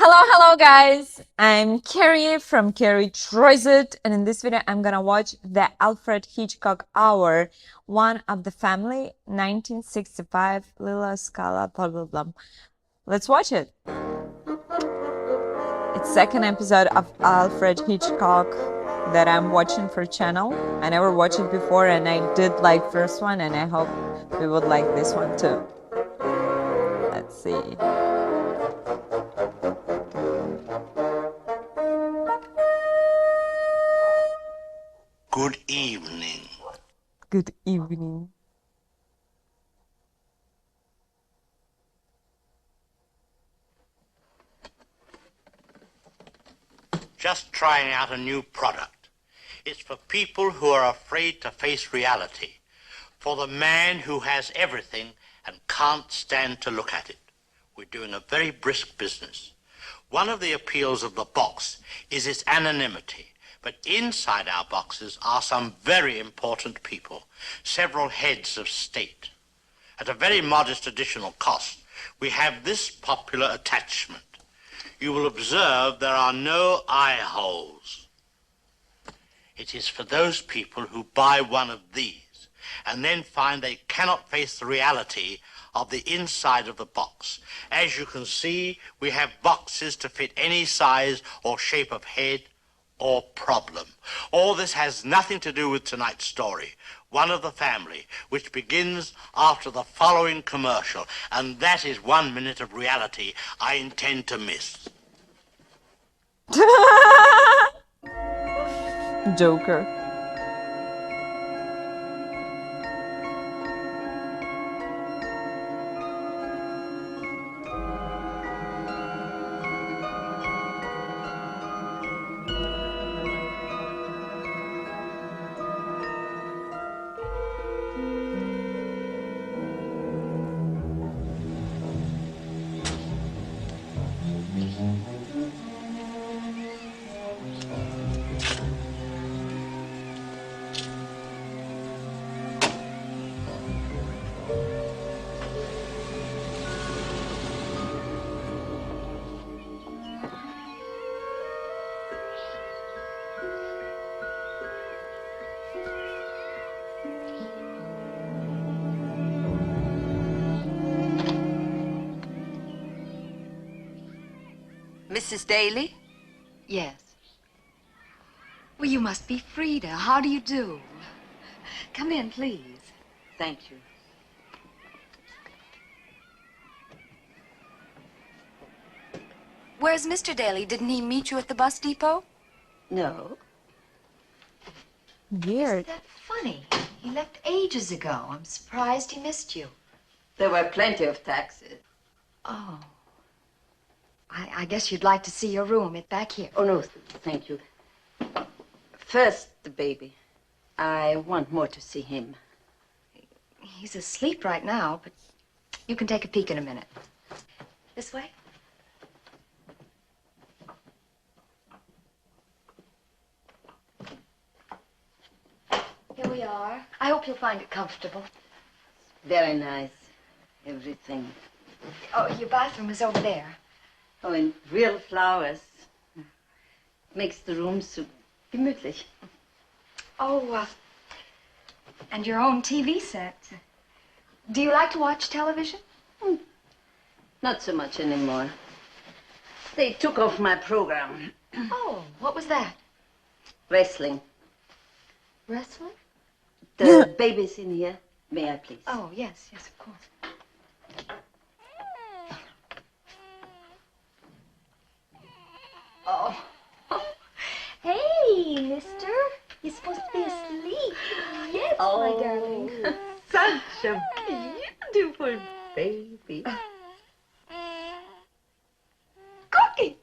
Hello guys! I'm Carrie from Carrie Tries It, and in this video I'm gonna watch the Alfred Hitchcock Hour, one of the family, 1965, Lila Scala, blah blah blah. Let's watch it. It's second episode of Alfred Hitchcock that I'm watching for channel. I never watched it before and I did like first one and I hope we would like this one too. Let's see. Good evening. Good evening. Just trying out a new product. It's for people who are afraid to face reality. For the man who has everything and can't stand to look at it. We're doing a very brisk business. One of the appeals of the box is its anonymity. But inside our boxes are some very important people, several heads of state. At a very modest additional cost, we have this popular attachment. You will observe there are no eye holes. It is for those people who buy one of these and then find they cannot face the reality of the inside of the box. As you can see, we have boxes to fit any size or shape of head or problem. All this has nothing to do with tonight's story, One of the Family, which begins after the following commercial, and that is 1 minute of reality I intend to miss. Joker. Mrs. Daly? Yes. Well, you must be Frida. How do you do? Come in, please. Thank you. Where's Mr. Daly? Didn't he meet you at the bus depot? No. Weird. Isn't that funny? He left ages ago. I'm surprised he missed you. There were plenty of taxis. Oh. I guess you'd like to see your room. It's back here. Oh, no, thank you. First, the baby. I want more to see him. He's asleep right now, but you can take a peek in a minute. This way? Here we are. I hope you'll find it comfortable. Very nice. Everything. Oh, your bathroom is over there. Oh, and real flowers. Makes the room so gemütlich. Oh, and your own TV set. Do you like to watch television? Not so much anymore. They took off my program. Oh, what was that? Wrestling. Wrestling? The baby's in here. May I, please? Oh, yes, of course. Oh. Hey, mister. You're supposed to be asleep. Yes, my darling. Such a beautiful baby. Cookie.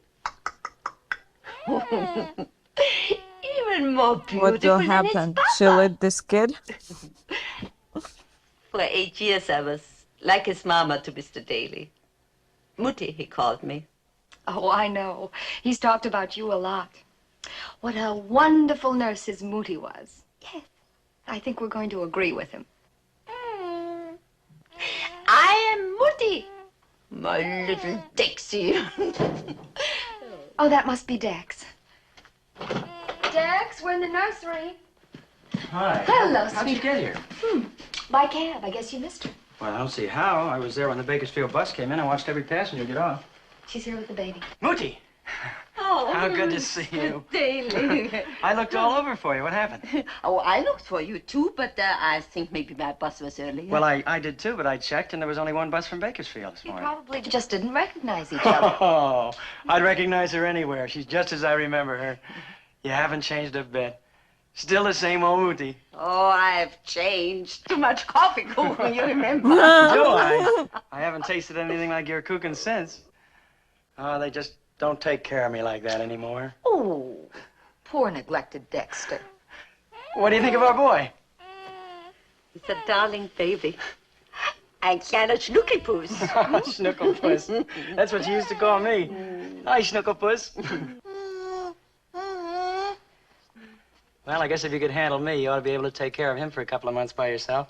Even more beautiful What will than happen? his She'll papa. eat this kid? For 8 years I was like his mama to Mr. Daly. Mutti, he called me. Oh, I know. He's talked about you a lot. What a wonderful nurse his Moody was. Yes. I think we're going to agree with him. I am Mutti. My little Dixie. Oh, that must be Dex. Dex, we're in the nursery. Hi. Hello, How'd you sweetie. get here? By cab. I guess you missed her. Well, I don't see how. I was there when the Bakersfield bus came in. I watched every passenger get off. She's here with the baby. Mootie! Oh, How good to see you. Daily. I looked all over for you. What happened? Oh, I looked for you too, but I think maybe my bus was early. Well, I did too, but I checked, and there was only one bus from Bakersfield this You morning. probably just didn't recognize each other. Oh, I'd recognize her anywhere. She's just as I remember her. You haven't changed a bit. Still the same old Mootie. Oh, I've changed. Too much coffee, Coogan, you remember? Do I? I haven't tasted anything like your cooking since. Oh, they just don't take care of me like that anymore. Oh, poor neglected Dexter. What do you think of our boy? He's a darling baby. Ein kleiner Schnuckelpuss. Schnuckelpuss. That's what you used to call me. Hi, Schnuckelpuss. Well, I guess if you could handle me, you ought to be able to take care of him for a couple of months by yourself.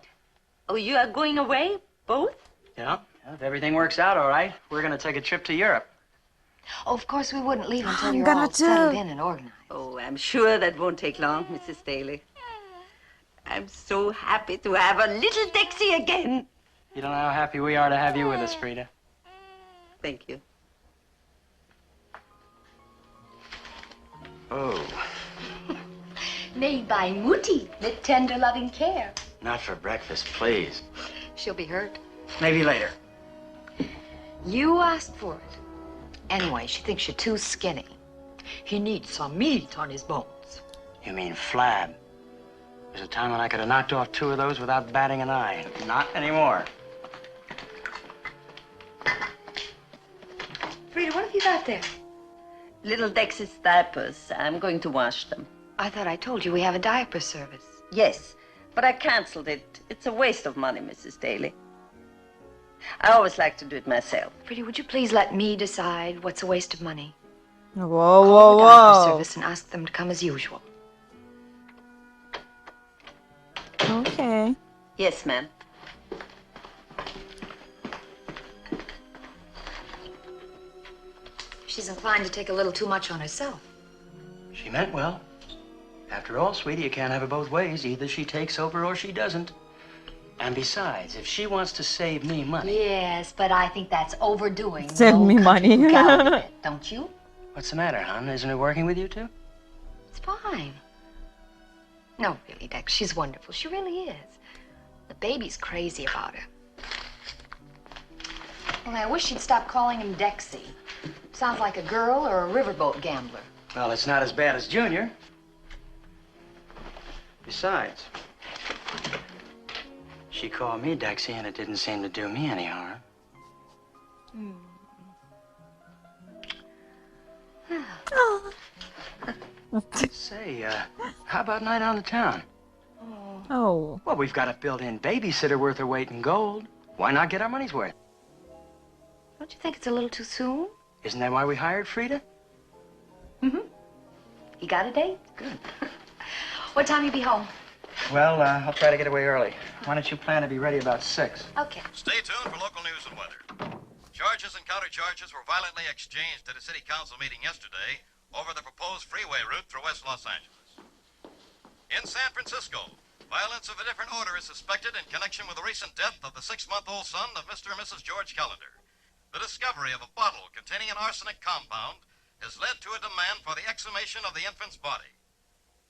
Oh, you are going away, both? Yeah. If everything works out all right, we're going to take a trip to Europe. Oh, of course we wouldn't leave until I'm you're gonna all do. settled in and organized. Oh, I'm sure that won't take long, Mrs. Daly. I'm so happy to have a little Dexy again. You don't know how happy we are to have you with us, Frida. Thank you. Oh, Made by Mootie with tender loving care. not for breakfast, please. She'll be hurt. Maybe later. You asked for it. Anyway, she thinks you're too skinny. He needs some meat on his bones. You mean flab. There's a time when I could have knocked off 2 of those without batting an eye. Not anymore. Frida, what have you got there? Little Dexy's diapers. I'm going to wash them. I thought I told you we have a diaper service. Yes, but I canceled it. It's a waste of money, Mrs. Daly. I always like to do it myself. Frida, would you please let me decide what's a waste of money? Whoa, Call whoa, the diaper whoa. service and ask them to come as usual. Okay. Yes, ma'am. She's inclined to take a little too much on herself. She meant well. After all, sweetie, you can't have it both ways. Either she takes over or she doesn't. And besides, if she wants to save me money, Yes, but I think that's overdoing. Save me money. Don't you? what's the matter, hon? Isn't it working with you two? It's fine. No, really, Dex, she's wonderful. She really is. The baby's crazy about her. Only I wish she'd stop calling him Dexy. Sounds like a girl or a riverboat gambler. Well, it's not as bad as Junior. Besides, she called me Dexy, and it didn't seem to do me any harm. Say, how about a night on the town? Oh. Well, we've got a built-in babysitter worth her weight in gold. Why not get our money's worth? Don't you think it's a little too soon? Isn't that why we hired Frida? You got a date? Good. What time you be home? Well, I'll try to get away early. Why don't you plan to be ready about 6? Okay. Stay tuned for local news and weather. Charges and countercharges were violently exchanged at a city council meeting yesterday over the proposed freeway route through West Los Angeles. In San Francisco, violence of a different order is suspected in connection with the recent death of the 6-month-old son of Mr. and Mrs. George Callender. The discovery of a bottle containing an arsenic compound has led to a demand for the exhumation of the infant's body.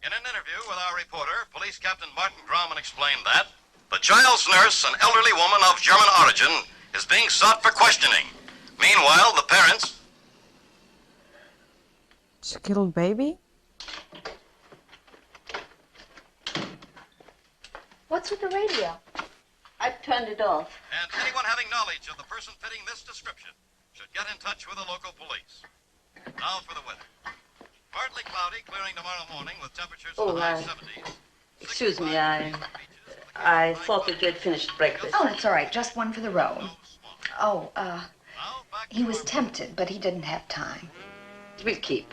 In an interview with our reporter, Police Captain Martin Grauman explained that the child's nurse, an elderly woman of German origin, is being sought for questioning. Meanwhile, the parents... She killed baby? What's with the radio? I turned it off. And anyone having knowledge of the person fitting this description should get in touch with the local police. Now for the weather. Partly cloudy, clearing tomorrow morning with temperatures in the high 70s. Excuse me, I thought that you had finished breakfast. Oh, that's all right. Just one for the road. Oh, Now back to he was our- tempted, but he didn't have time. We'll keep.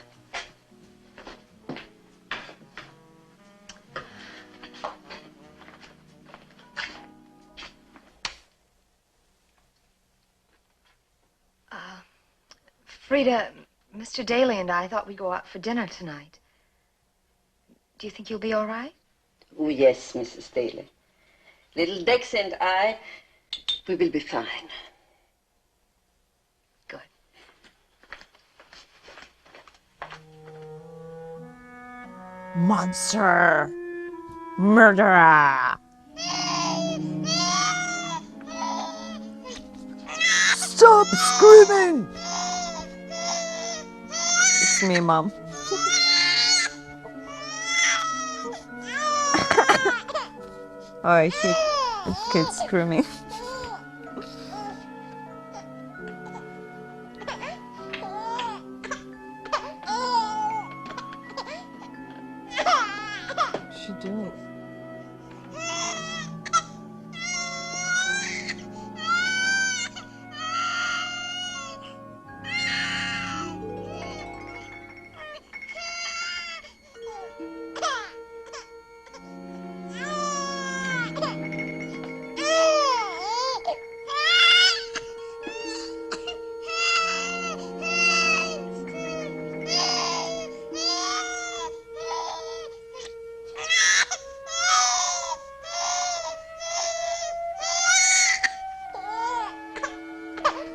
Frida, Mr. Daly and I thought we'd go out for dinner tonight. Do you think you'll be all right? Oh, yes, Mrs. Daly. Little Dex and I, we will be fine. Good. Monster! Murderer! Stop screaming! It's me, Mom. Oh, I hate kids screaming. What's she doing?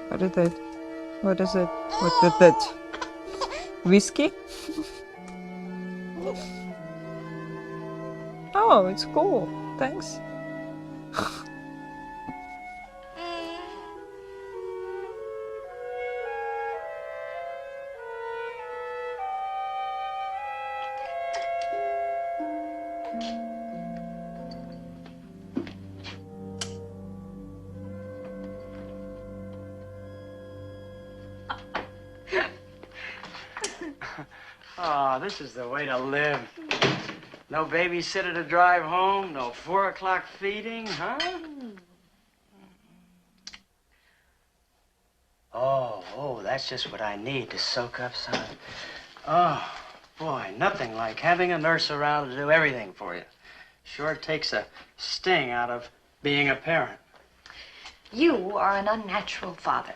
What is it? What is it? What is it? Whiskey? Oh, it's cool. Thanks. Oh, this is the way to live. No babysitter to drive home, no 4 o'clock feeding, huh? Oh, that's just what I need to soak up some. Oh, boy, nothing like having a nurse around to do everything for you. Sure takes a sting out of being a parent. You are an unnatural father.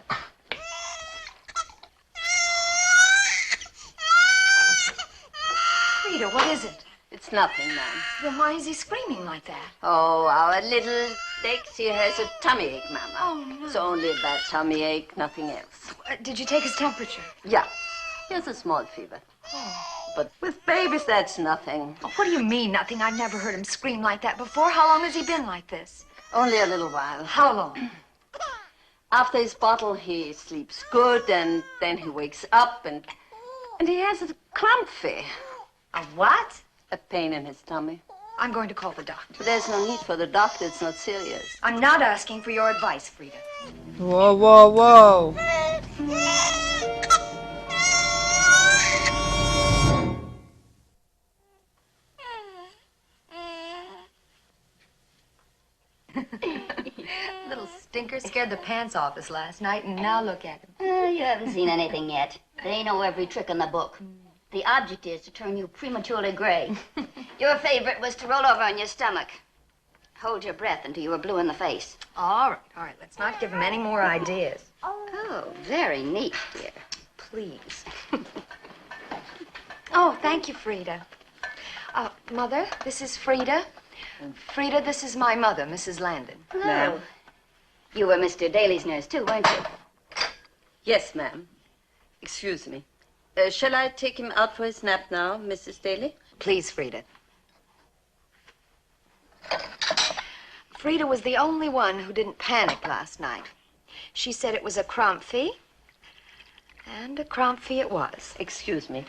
Frida, what is it? It's nothing, ma'am. Then why is he screaming like that? Oh, our little Dex here has a tummy ache, Mama. Oh, no. It's only a bad tummy ache, nothing else. Did you take his temperature? Yeah, he has a small fever. But with babies, that's nothing. Oh, what do you mean, nothing? I've never heard him scream like that before. How long has he been like this? Only a little while. How long? After his bottle, he sleeps good, and then he wakes up, and he has a crumpy. A what? A pain in his tummy. I'm going to call the doctor. But there's no need for the doctor. It's not serious. I'm not asking for your advice, Frida. Whoa, whoa, whoa. Little stinker scared the pants off us last night, and now look at him. You haven't seen anything yet. They know every trick in the book. The object is to turn you prematurely gray. Your favorite was to roll over on your stomach. Hold your breath until you were blue in the face. All right. Let's not give him any more ideas. Oh, very neat, dear. Please. Oh, thank you, Frida. Mother, this is Frida. Frida, this is my mother, Mrs. Landon. Hello. You were Mr. Daly's nurse, too, weren't you? Yes, ma'am. Excuse me. Shall I take him out for his nap now, Mrs. Daly? Please, Frida. Frida was the only one who didn't panic last night. She said it was a crumphy, and a crumphy it was. Excuse me.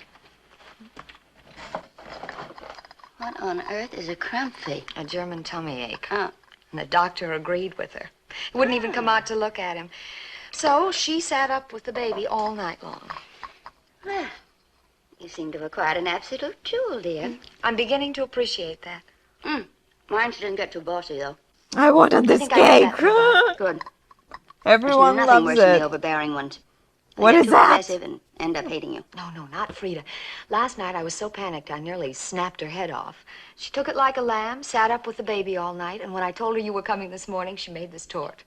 What on earth is a crumphy? A German tummy ache. Oh. And the doctor agreed with her. He wouldn't even come out to look at him. So she sat up with the baby all night long. Well, you seem to have acquired an absolute jewel, dear. I'm beginning to appreciate that. Mine didn't get too bossy, though. I wanted this think I got cake. that Good. Everyone There's nothing loves worse than it. the overbearing ones. They What get is too that? aggressive and end up hating you. No, not Frida. Last night I was so panicked I nearly snapped her head off. She took it like a lamb, sat up with the baby all night, and when I told her you were coming this morning, she made this tort.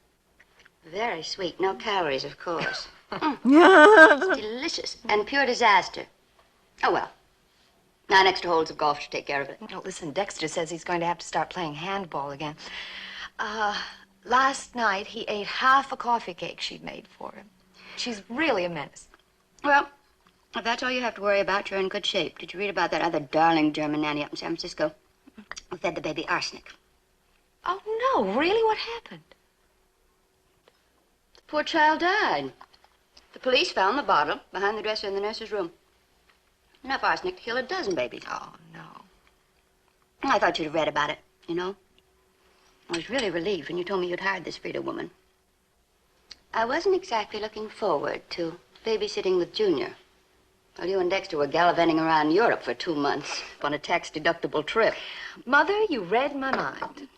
Very sweet. No calories, of course. It's delicious and pure disaster. Oh, well. 9 extra holes of golf should take care of it. Oh, listen, Dexter says he's going to have to start playing handball again. Last night he ate half a coffee cake she'd made for him. She's really a menace. Well, if that's all you have to worry about, you're in good shape. Did you read about that other darling German nanny up in San Francisco who fed the baby arsenic? Oh, no, really? What happened? The poor child died. The police found the bottle behind the dresser in the nurse's room. Enough arsenic to kill a dozen babies. Oh, no. I thought you'd have read about it, you know. I was really relieved when you told me you'd hired this Frida woman. I wasn't exactly looking forward to babysitting with Junior. Well, you and Dexter were gallivanting around Europe for 2 months on a tax-deductible trip. Mother, you read my mind.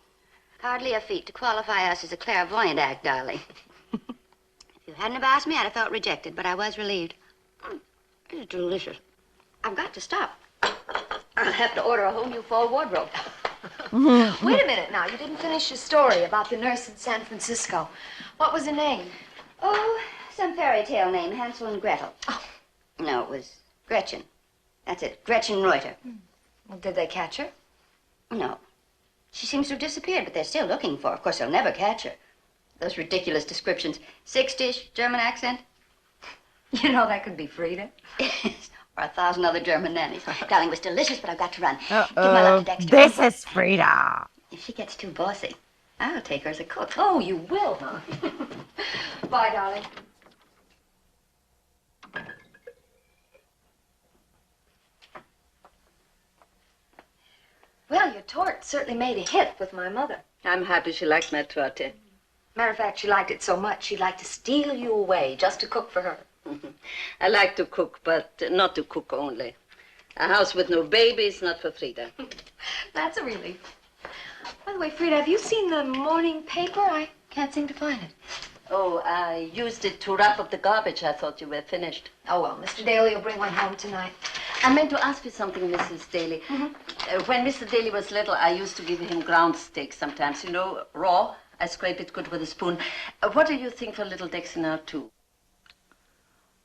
Hardly a feat to qualify us as a clairvoyant act, darling. If you hadn't have asked me, I'd have felt rejected, but I was relieved. It's delicious. I've got to stop. I'll have to order a whole new fall wardrobe. Wait a minute now. You didn't finish your story about the nurse in San Francisco. What was her name? Oh, some fairy tale name, Hansel and Gretel. Oh. No, it was Gretchen. That's it, Gretchen Reuter. Well, did they catch her? No. She seems to have disappeared, but they're still looking for her. Of course, they'll never catch her. Those ridiculous descriptions. 6-dish, German accent. You know, that could be Frida. Or 1,000 other German nannies. Darling, it was delicious, but I've got to run. Give my love to Dexter. This is Frida. If she gets too bossy, I'll take her as a cook. Oh, you will, huh? Bye, darling. Well, your tort certainly made a hit with my mother. I'm happy she liked my torte. Matter of fact, she liked it so much, she'd like to steal you away just to cook for her. I like to cook, but not to cook only. A house with no babies, not for Frida. That's a relief. By the way, Frida, have you seen the morning paper? I can't seem to find it. Oh, I used it to wrap up the garbage. I thought you were finished. Oh, well, Mr. Daly will bring one home tonight. I meant to ask you something, Mrs. Daly. When Mr. Daly was little, I used to give him ground steak sometimes. You know, raw. I scrape it good with a spoon. What do you think for little Dexter now, too?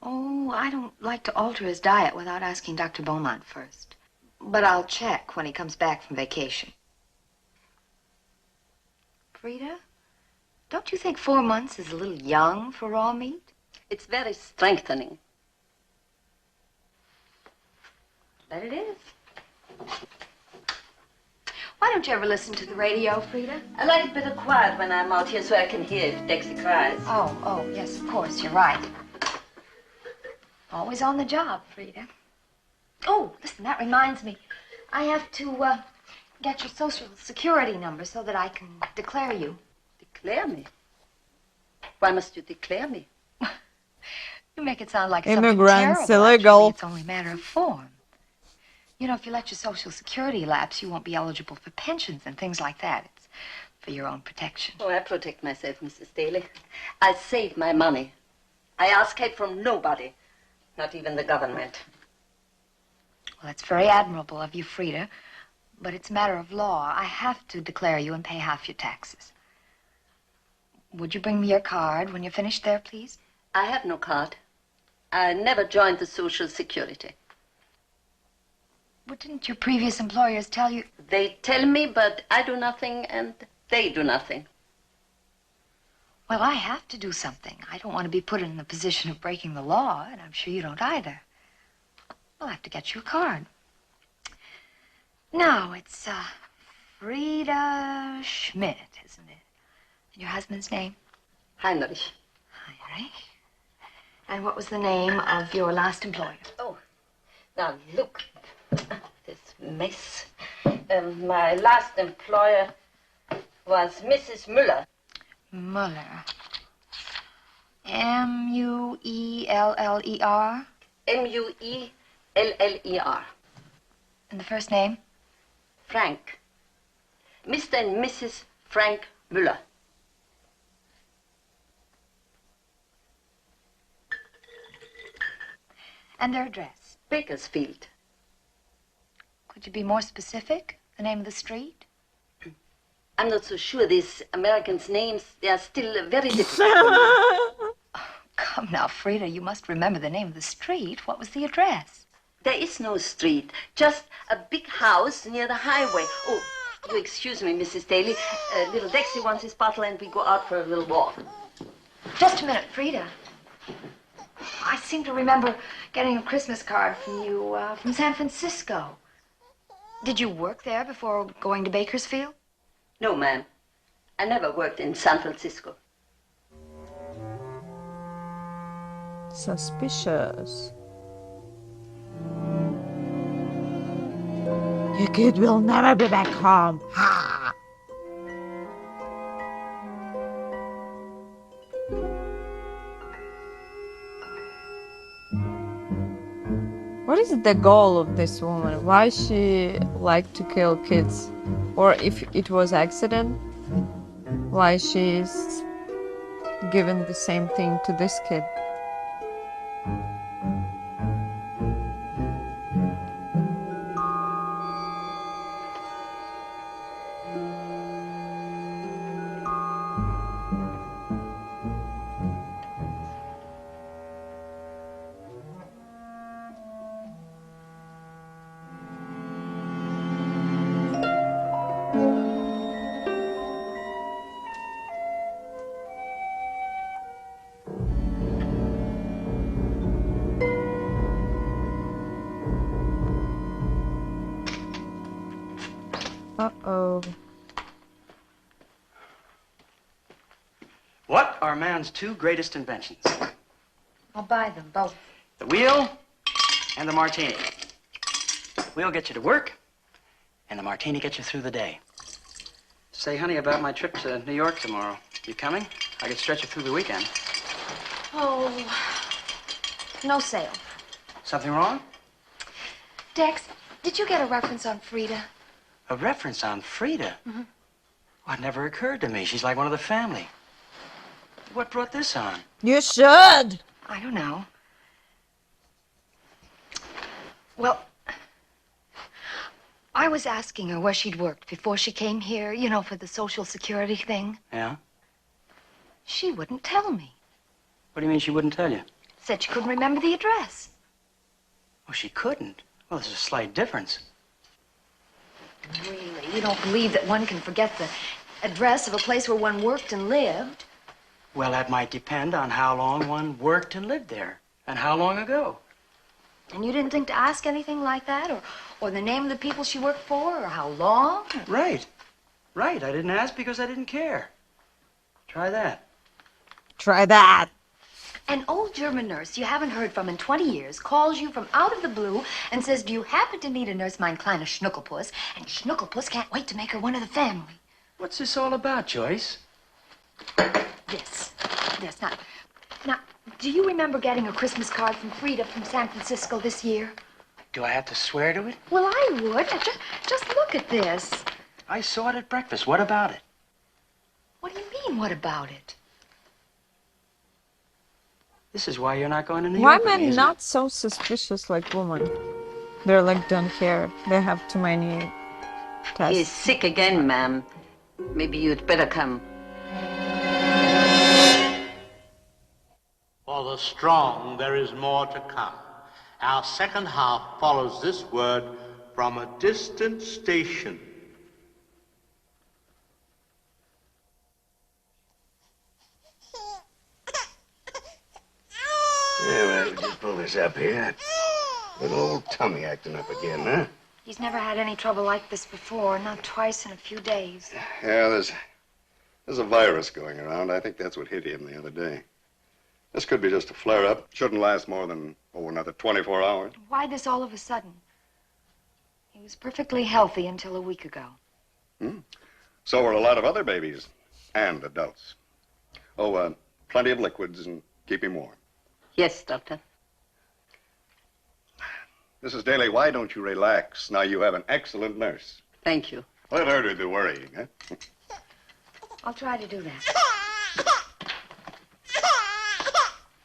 Oh, I don't like to alter his diet without asking Dr. Beaumont first. But I'll check when he comes back from vacation. Frida, don't you think 4 months is a little young for raw meat? It's very strengthening. But it is. Why don't you ever listen to the radio, Frida? I like it a bit of quiet when I'm out here so I can hear if Dexter cries. Oh, yes, of course, you're right. Always on the job, Frida. Oh, listen, that reminds me. I have to get your social security number so that I can declare you. Declare me? Why must you declare me? You make it sound like Immigrants, something terrible. illegal. Actually, it's only a matter of form. You know, if you let your social security lapse, you won't be eligible for pensions and things like that. It's for your own protection. Oh, I protect myself, Mrs. Daly. I save my money. I ask help from nobody, not even the government. Well, that's very admirable of you, Frida, but it's a matter of law. I have to declare you and pay half your taxes. Would you bring me your card when you're finished there, please? I have no card. I never joined the Social Security. What didn't your previous employers tell you? They tell me, but I do nothing and they do nothing. Well, I have to do something. I don't want to be put in the position of breaking the law, and I'm sure you don't either. I'll have to get you a card. Now, it's Frida Schmidt, isn't it? And your husband's name? Heinrich. Heinrich. And what was the name of your last employer? Oh, now look, this mess. My last employer was Mrs. Müller. Muller. M-U-E-L-L-E-R? M-U-E-L-L-E-R. And the first name? Frank. Mr. and Mrs. Frank Müller. And their address? Bakersfield. Could you be more specific? The name of the street? I'm not so sure. These Americans' names, they are still very difficult. Oh, Come now, Frida, you must remember the name of the street. What was the address? There is no street, just a big house near the highway. Oh, you excuse me, Mrs. Daly. Little Dexter wants his bottle and we go out for a little walk. Just a minute, Frida. I seem to remember getting a Christmas card from you from San Francisco. Did you work there before going to Bakersfield? No, ma'am. I never worked in San Francisco. Suspicious. Your kid will never be back home. Ha! What is the goal of this woman? Why she like to kill kids? Or if it was accident, why she's given the same thing to this kid? Uh-oh. What are man's two greatest inventions? I'll buy them both. The wheel and the martini. The wheel gets you to work, and the martini gets you through the day. Say, honey, about my trip to New York tomorrow. You coming? I could stretch it through the weekend. Oh, no sale. Something wrong? Dex, did you get a reference on Frida? A reference on Frida? Mm-hmm. Well, it never occurred to me. She's like one of the family. What brought this on? You should! I don't know. Well, I was asking her where she'd worked before she came here, you know, for the Social Security thing. Yeah? She wouldn't tell me. What do you mean she wouldn't tell you? Said she couldn't remember the address. Oh, she couldn't? Well, there's a slight difference. Really? You don't believe that one can forget the address of a place where one worked and lived? Well, that might depend on how long one worked and lived there, and how long ago. And you didn't think to ask anything like that? Or the name of the people she worked for, or how long? Right. Right. I didn't ask because I didn't care. Try that. Try that. An old German nurse you haven't heard from in 20 years calls you from out of the blue and says, do you happen to need a nurse, mein kleiner Schnuckelpuss? And Schnuckelpuss can't wait to make her one of the family. What's this all about, Joyce? This. Now, do you remember getting a Christmas card from Frida from San Francisco this year? Do I have to swear to it? Well, I would. Just look at this. I saw it at breakfast. What about it? What do you mean, what about it? This is why you're not going to New Why York with me, men isn't not so suspicious like women? They're like, don't care. They have too many tests. He's sick again, ma'am. Maybe you'd better come. For the strong, there is more to come. Our second half follows this word from a distant station. Yeah, well, we just pull this up here. Little old tummy acting up again, huh? He's never had any trouble like this before, not twice in a few days. Yeah, there's a virus going around. I think that's what hit him the other day. This could be just a flare-up. Shouldn't last more than, another 24 hours. Why this all of a sudden? He was perfectly healthy until a week ago. So were a lot of other babies and adults. Plenty of liquids and keep him warm. Yes, Doctor. Mrs. Daly, why don't you relax? Now you have an excellent nurse. Thank you. Let her do the worrying, huh? I'll try to do that.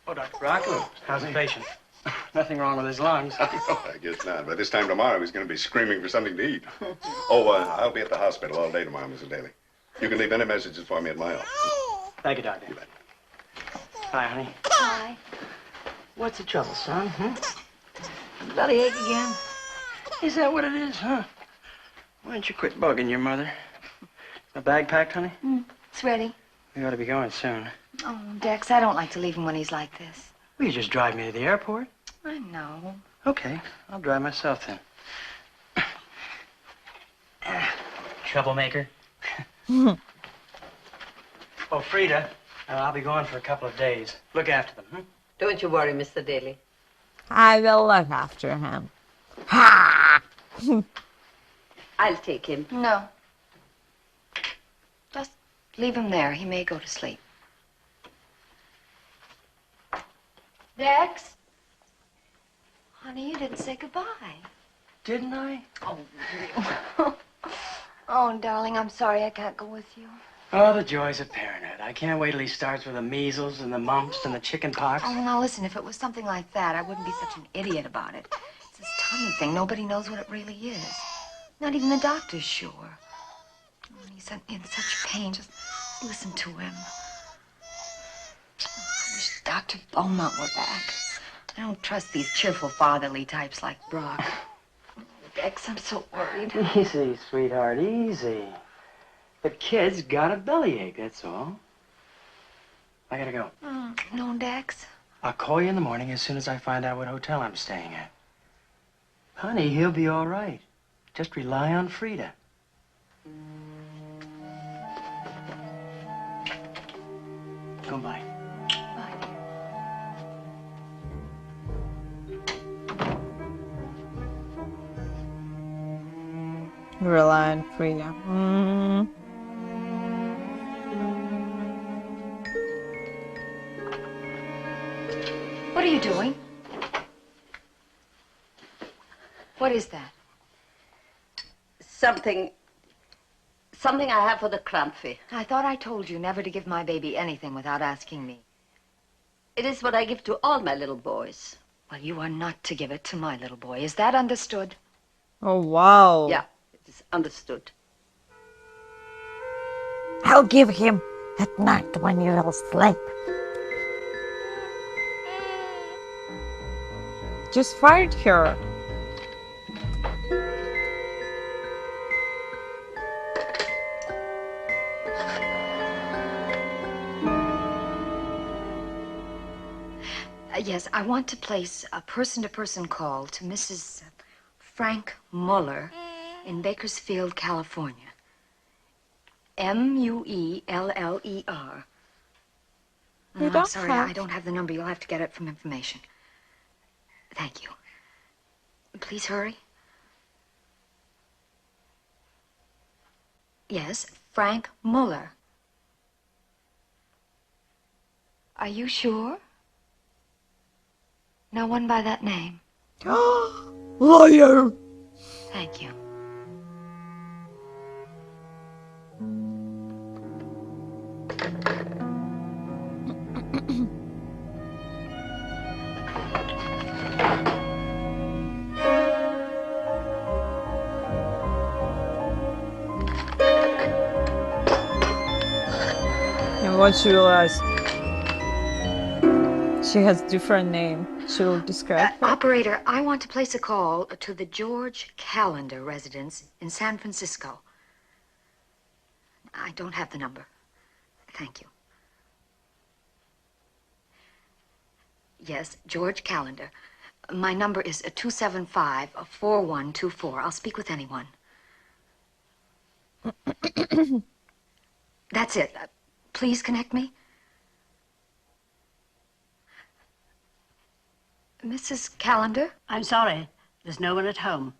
Oh, Dr. Brock, how's the patient? Nothing wrong with his lungs. I guess not. By this time tomorrow, he's going to be screaming for something to eat. I'll be at the hospital all day tomorrow, Mrs. Daly. You can leave any messages for me at my office. Thank you, Doctor. You bet. Hi, honey. Hi. What's the trouble, son? Bellyache again? Is that what it is, huh? Why don't you quit bugging your mother? A bag packed, honey? It's ready. We ought to be going soon. Oh, Dex, I don't like to leave him when he's like this. Will you just drive me to the airport? I know. Okay, I'll drive myself then. Troublemaker. Oh, Frida, I'll be gone for a couple of days. Look after them, Don't you worry, Mr. Daly. I will look after him. I'll take him. No. Just leave him there. He may go to sleep. Dex? Honey, you didn't say goodbye. Didn't I? Oh, oh, darling, I'm sorry I can't go with you. Oh, the joys of parenthood. I can't wait till he starts with the measles and the mumps and the chicken pox. Oh, now listen, if it was something like that, I wouldn't be such an idiot about it. It's this tummy thing. Nobody knows what it really is. Not even the doctor's sure. Oh, he's in such pain. Just listen to him. I wish Dr. Beaumont were back. I don't trust these cheerful fatherly types like Brock. Dex, I'm so worried. Easy, sweetheart, easy. The kid's got a bellyache, that's all. I gotta go. No, Dex. I'll call you in the morning as soon as I find out what hotel I'm staying at. Honey, he'll be all right. Just rely on Frida. Goodbye. Bye, dear. Rely on Frida. What are you doing? What is that? Something I have for the crumpy. I thought I told you never to give my baby anything without asking me. It is what I give to all my little boys. Well, you are not to give it to my little boy. Is that understood? Oh, wow. Yeah, it is understood. I'll give him at night when you will sleep. Just fired her. Yes, I want to place a person-to-person call to Mrs. Frank Muller in Bakersfield, California. Mueller. You I'm don't sorry, have- I don't have the number. You'll have to get it from information. Thank you. Please hurry. Yes, Frank Muller. Are you sure? No one by that name. Liar! Thank you. And what she will ask? She has different name. She will describe her. Operator, I want to place a call to the George Callender residence in San Francisco. I don't have the number. Thank you. Yes, George Callender. My number is 275-4124. I'll speak with anyone. That's it. Please connect me. Mrs. Callender? I'm sorry. There's no one at home.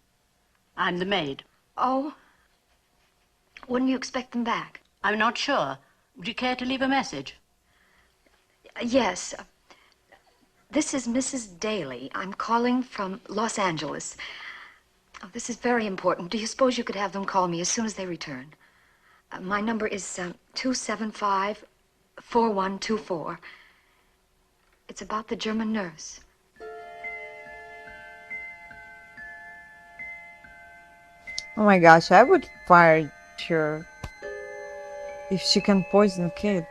I'm the maid. Oh. Wouldn't you expect them back? I'm not sure. Would you care to leave a message? Yes. This is Mrs. Daly. I'm calling from Los Angeles. Oh, this is very important. Do you suppose you could have them call me as soon as they return? My number is 275-4124. It's about the German nurse. Oh my gosh, I would fire her if she can poison kid.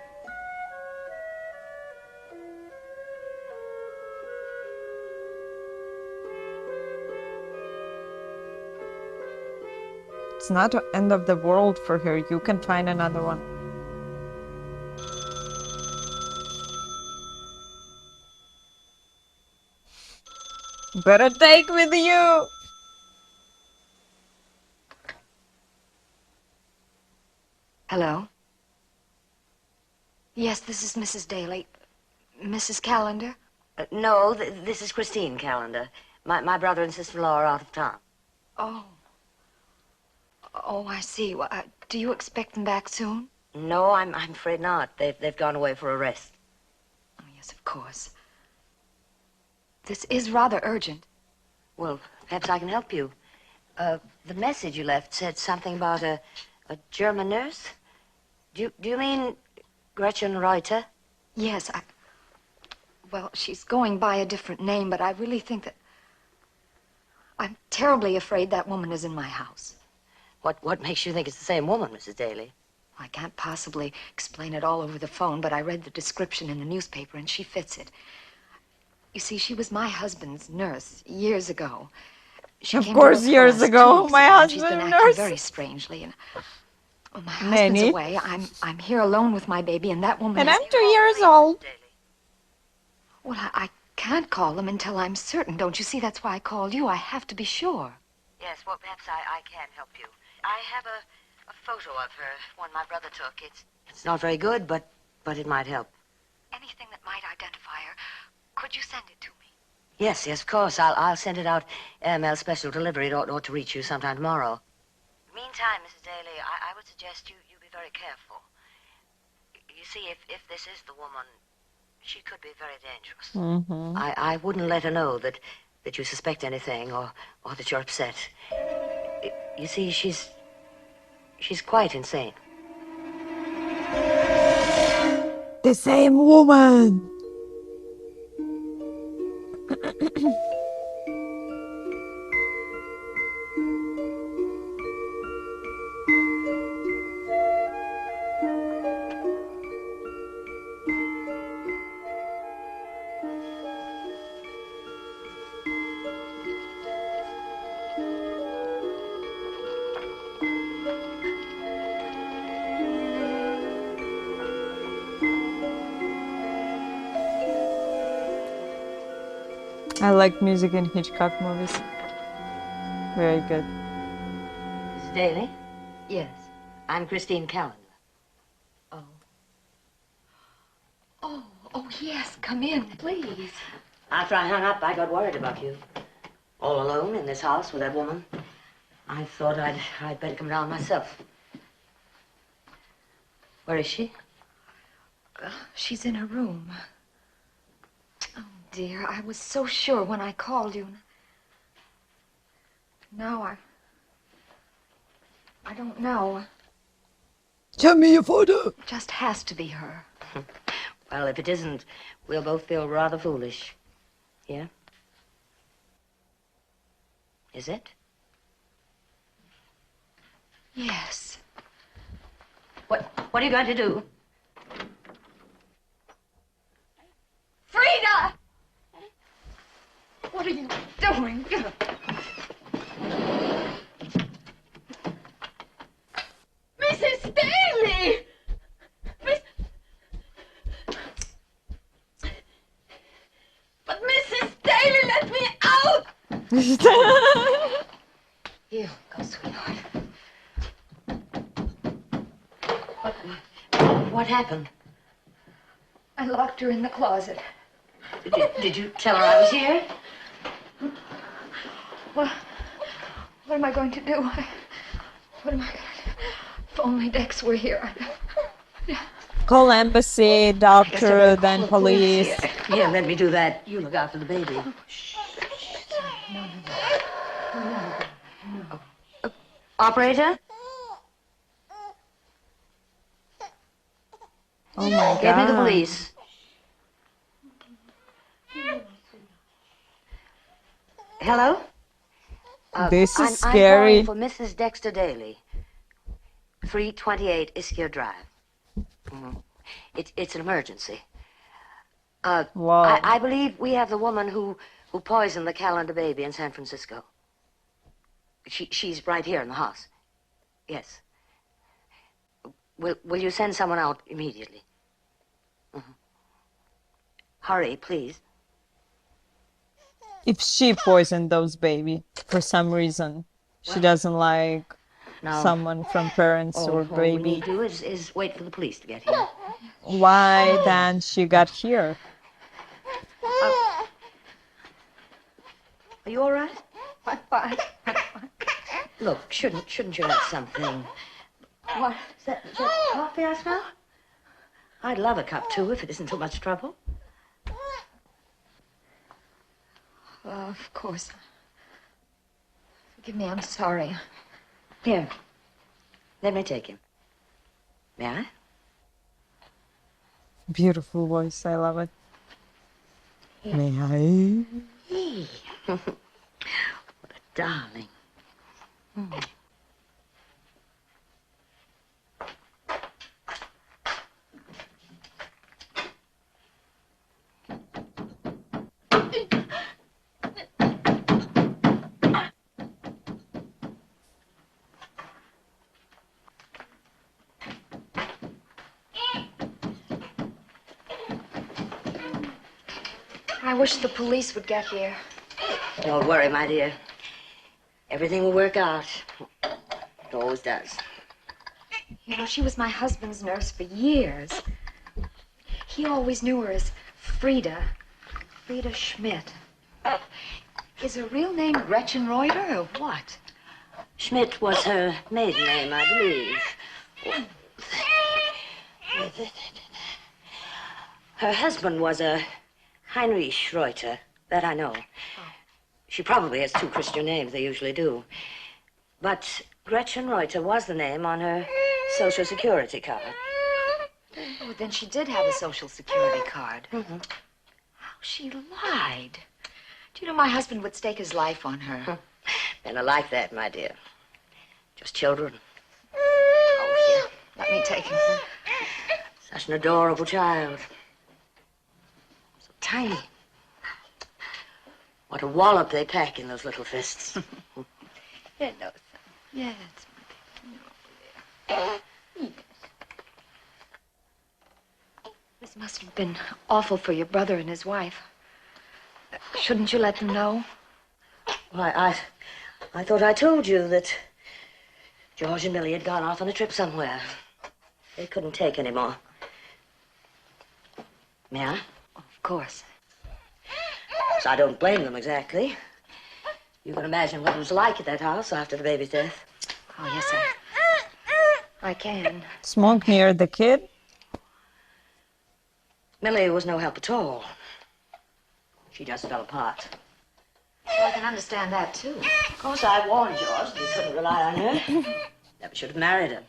It's not the end of the world for her. You can find another one. Better take with you. Hello? Yes, this is Mrs. Daly. Mrs. Callender? No, this is Christine Callender. My brother and sister-in-law are out of town. Oh. Oh, I see. Well, do you expect them back soon? No, I'm afraid not. They've gone away for a rest. Oh, yes, of course. This is rather urgent. Well, perhaps I can help you. The message you left said something about a German nurse. Do you mean Gretchen Reuter? Yes, well, she's going by a different name, but I really think that... I'm terribly afraid that woman is in my house. What makes you think it's the same woman, Mrs. Daly? I can't possibly explain it all over the phone, but I read the description in the newspaper, and she fits it. You see, she was my husband's nurse years ago. She Of came to course, work for years us 2 ago, weeks my ago, and she's husband been a acting nurse. very strangely, and well, my husband's Nanny. away. I'm here alone with my baby, and that woman And is... I'm 2 years old. Well, I can't call them until I'm certain. Don't you see? That's why I called you. I have to be sure. Yes, well, perhaps I can help you. I have a photo of her, one my brother took. It's not very good, but it might help. Anything that might identify her, could you send it to me? Yes, of course. I'll send it out mail special delivery. It ought to reach you sometime tomorrow. Meantime, Mrs. Daly, I would suggest you be very careful. You see, if this is the woman, she could be very dangerous. Mm-hmm. I wouldn't let her know that you suspect anything or that you're upset. You see, she's quite insane. The same woman. I like music in Hitchcock movies. Very good. Mrs. Daly, Yes. I'm Christine Callender. Oh. Oh, yes. Come in, please. After I hung up, I got worried about you. All alone in this house with that woman. I thought I'd better come down myself. Where is she? She's in her room. Oh, dear. I was so sure when I called you. Now I don't know. Show me your photo. It just has to be her. Well, if it isn't, we'll both feel rather foolish. Yeah? Is it? Yes. What are you going to do? Frida! What are you doing? Mrs. Daly! But Mrs. Daly, let me out! Here, go, sweetheart. What happened? I locked her in the closet. Did you tell her I was here? What am I going to do? What am I going to do? If only Dex were here. Call embassy, doctor, then police. Here, let me do that. You look after the baby. Operator? Oh my Get me the God. police. Hello? This is I'm scary. calling for Mrs. Dexter Daly. 328 Ischia Drive. It's an emergency. Wow. I believe we have the woman who poisoned the Callender baby in San Francisco. She's right here in the house. Yes. Will you send someone out immediately? Hurry, please. If she poisoned those baby for some reason, she doesn't like No. someone from parents or All we baby. need to do is wait for the police to get here. Why then she got here? Are you all right? I'm fine. Look, shouldn't you have something? What? Is that coffee I smell? I'd love a cup, too, if it isn't too much trouble. Of course. Forgive me, I'm sorry. Here. Let me take him. May I? Beautiful voice, I love it. May I? Hey. What a darling. I wish the police would get here. Don't worry, my dear. Everything will work out. It always does. You know, she was my husband's nurse for years. He always knew her as Frida. Frida Schmidt. Is her real name Gretchen Reuter or what? Schmidt was her maiden name, I believe. Her husband was a Heinrich Reuter. That I know. She probably has two Christian names. They usually do. But Gretchen Reuter was the name on her Social Security card. Oh, then she did have a Social Security card. Mm-hmm. How she lied. Do you know my husband would stake his life on her? Men are like that, my dear. Just children. Oh, here. Let me take him. Such an adorable child. So tiny. What a wallop they pack in those little fists. Yeah, no, son. Yes, my baby. Yes. This must have been awful for your brother and his wife. Shouldn't you let them know? Why, I thought I told you that George and Millie had gone off on a trip somewhere. They couldn't take any more. May I? Of course. So I don't blame them exactly. You can imagine what it was like at that house after the baby's death. Oh, yes, I can. Smoke near the kid? Millie was no help at all. She just fell apart. Well, I can understand that, too. Of course, I warned George that he couldn't rely on her. Never should have married her.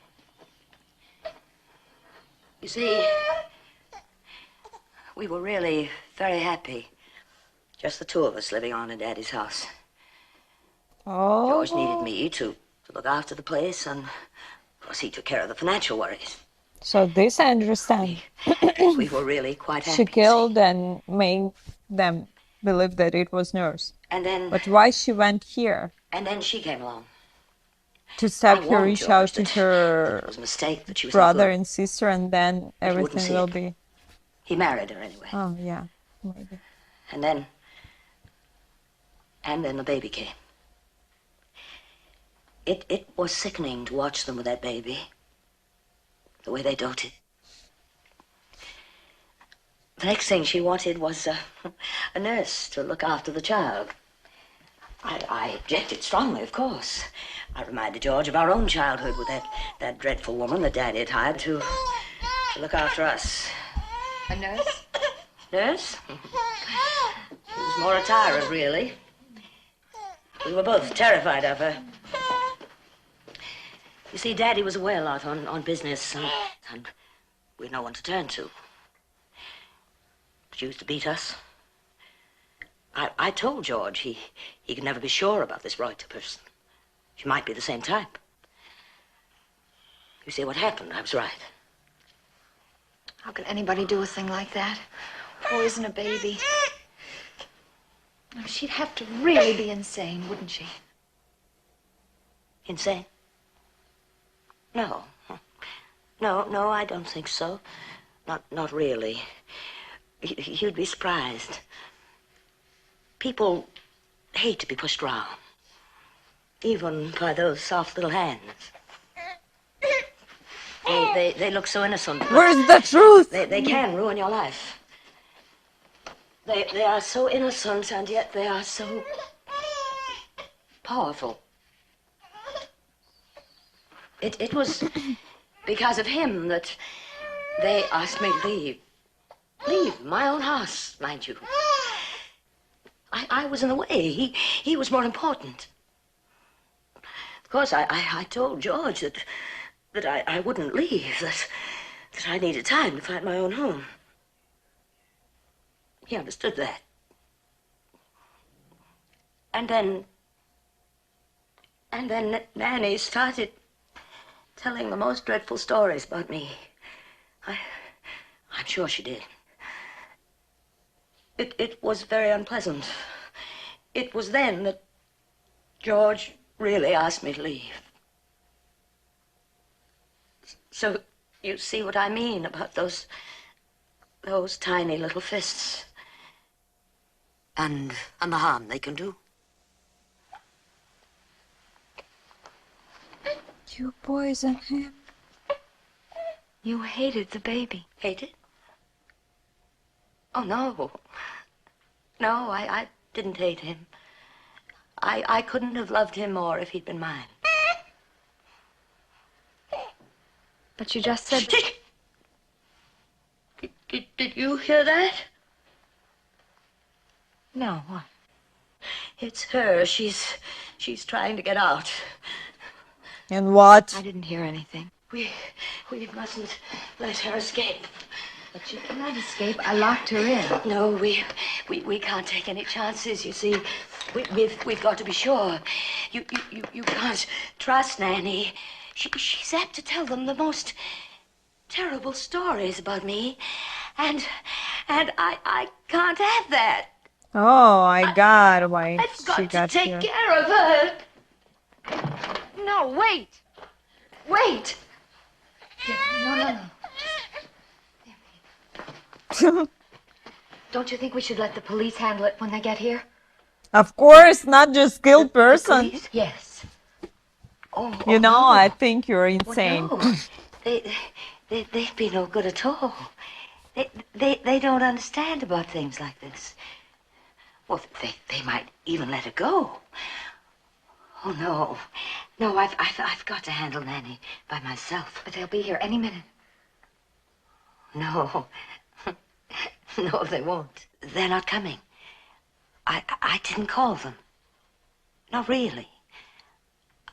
You see, we were really very happy. Just the two of us living on in Daddy's house. Oh. George needed me to look after the place, and of course he took care of the financial worries. So this I understand. We were really quite happy. She killed and made them believe that it was nurse. And then, But why she went here? and then she came along. To stop I her warned reach out George to that it her was a mistake, that she was brother not good. and sister, and then But he wouldn't everything see will it. be. He married her anyway. Oh yeah, maybe. And then the baby came. It was sickening to watch them with that baby. The way they doted. The next thing she wanted was a nurse to look after the child. I objected strongly, of course. I reminded George of our own childhood with that dreadful woman that Daddy had hired to look after us. A nurse? Nurse? She was more a tyrant, really. We were both terrified of her. You see, Daddy was away a lot on business, and we had no one to turn to. She used to beat us. I told George he could never be sure about this Reuter person. She might be the same type. You see what happened? I was right. How could anybody do a thing like that? Poison a baby? Oh, she'd have to really be insane, wouldn't she? Insane? No. No, I don't think so. Not really. You'd be surprised. People hate to be pushed around. Even by those soft little hands. They look so innocent. Where's the truth? They can ruin your life. They are so innocent, and yet they are so powerful. It was because of him that they asked me to leave. Leave my own house, mind you. I was in the way. He was more important. Of course, I told George that I wouldn't leave, that I needed time to find my own home. He understood that. And then Nanny started telling the most dreadful stories about me. I'm sure she did. It was very unpleasant. It was then that George really asked me to leave. So you see what I mean about those tiny little fists. And the harm they can do. You poison him. You hated the baby. Hated? Oh, no. No, I didn't hate him. I couldn't have loved him more if he'd been mine. But you just said... Did you hear that? No, what? It's her. She's trying to get out. And what? I didn't hear anything. We mustn't let her escape. But she cannot escape. I locked her in. No, we can't take any chances, you see. We've got to be sure. You can't trust Nanny. She's apt to tell them the most terrible stories about me. And I can't have that. Oh my God! Why I've she got to got take here? care of her. No, wait! Wait! No. Don't you think we should let the police handle it when they get here? Of course, not just skilled person. Please? Yes. You know, no. I think you're Well, insane. no. They'd be no good at all. They don't understand about things like this. Well, they might even let her go. Oh, no. No, I've got to handle Nanny by myself. But they'll be here any minute. No. No, they won't. They're not coming. I didn't call them. Not really.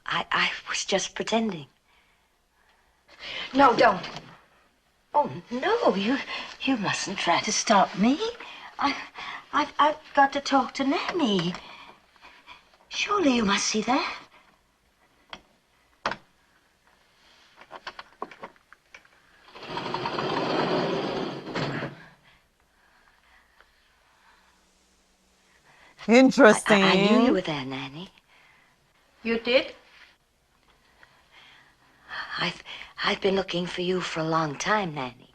I was just pretending. No, don't. Oh, no, you mustn't try to stop me. I've got to talk to Nanny. Surely you must see that. Interesting. I knew you were there, Nanny. You did? I've been looking for you for a long time, Nanny.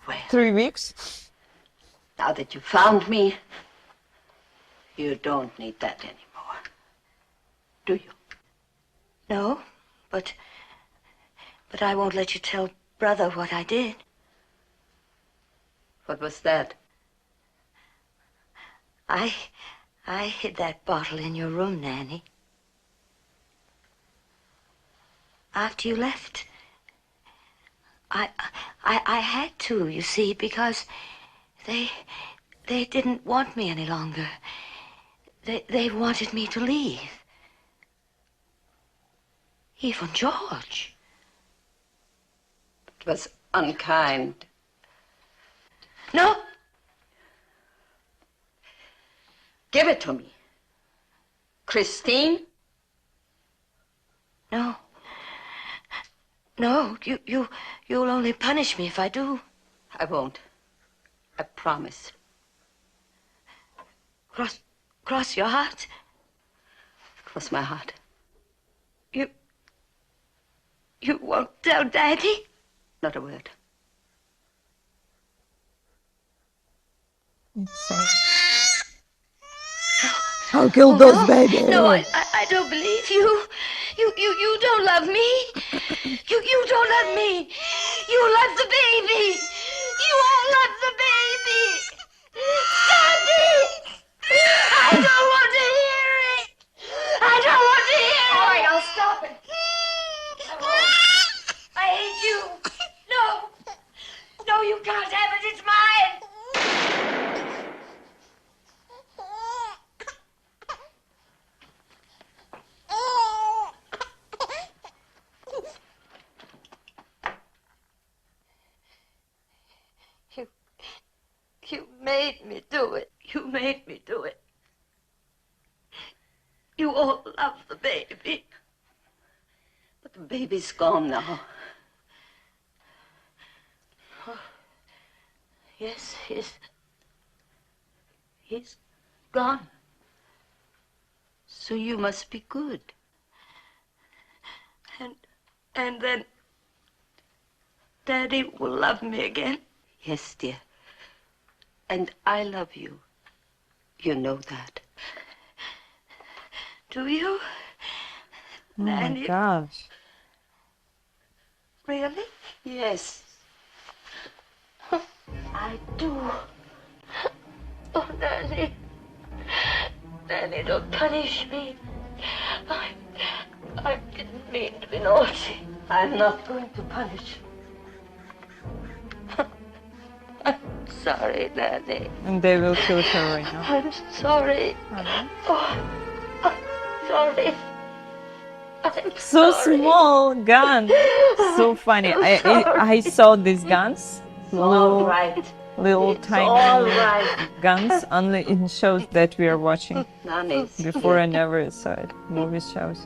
Well, 3 weeks. Now that you found me, you don't need that anymore. Do you? no, but I won't let you tell Brother what I did. What was that? I hid that bottle in your room, Nanny. After you left, I had to, you see, because they didn't want me any longer. They wanted me to leave. Even George. It was unkind. No, Give it to me. Christine? no. No, you'll only punish me if I do. I won't. I promise. Cross your heart. Cross my heart. You won't tell Daddy? Not a word. Insane. I'll kill those babies. No, I don't believe you. You don't love me. You don't love me. You love the baby. You all love the baby. Daddy! I don't want to hear it. I don't want to hear it. All right, I'll stop it. I hate you. No. No, you can't have it. It's mine. You made me do it. You made me do it. You all love the baby. But the baby's gone now. Oh, yes, he's gone. So you must be good. And then Daddy will love me again. Yes, dear. And I love you. You know that. Do you? Oh my Nanny? gosh. Really? Yes. I do. Oh, Nanny. Nanny, don't punish me. I didn't mean to be naughty. I'm not going to punish you. I'm sorry, Nanny. And they will kill her right now. I'm sorry. Oh, I'm sorry. I'm So sorry. small gun. So funny. I saw these guns. All Little, right. little It's tiny all right. guns only in shows that we are watching. Nanny's Before here. I never saw it. Movie shows.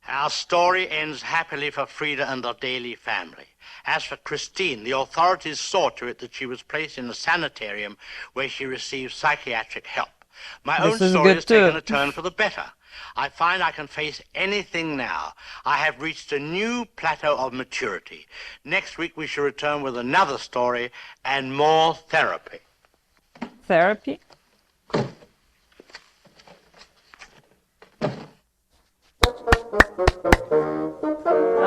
Our story ends happily for Frida and the Daly family. As for Christine, the authorities saw to it that she was placed in a sanitarium where she received psychiatric help. My This own is story good has taken too. a turn for the better. I find I can face anything now. I have reached a new plateau of maturity. Next week we shall return with another story and more therapy. Therapy?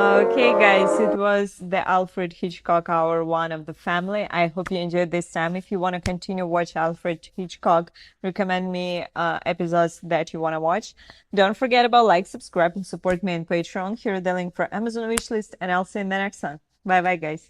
Okay, guys, it was the Alfred Hitchcock Hour 1 of the family. I hope you enjoyed this time. If you want to continue watch Alfred Hitchcock, recommend me episodes that you want to watch. Don't forget about like, subscribe, and support me on Patreon. Here is the link for Amazon wishlist, and I'll see you in the next one. Bye-bye, guys.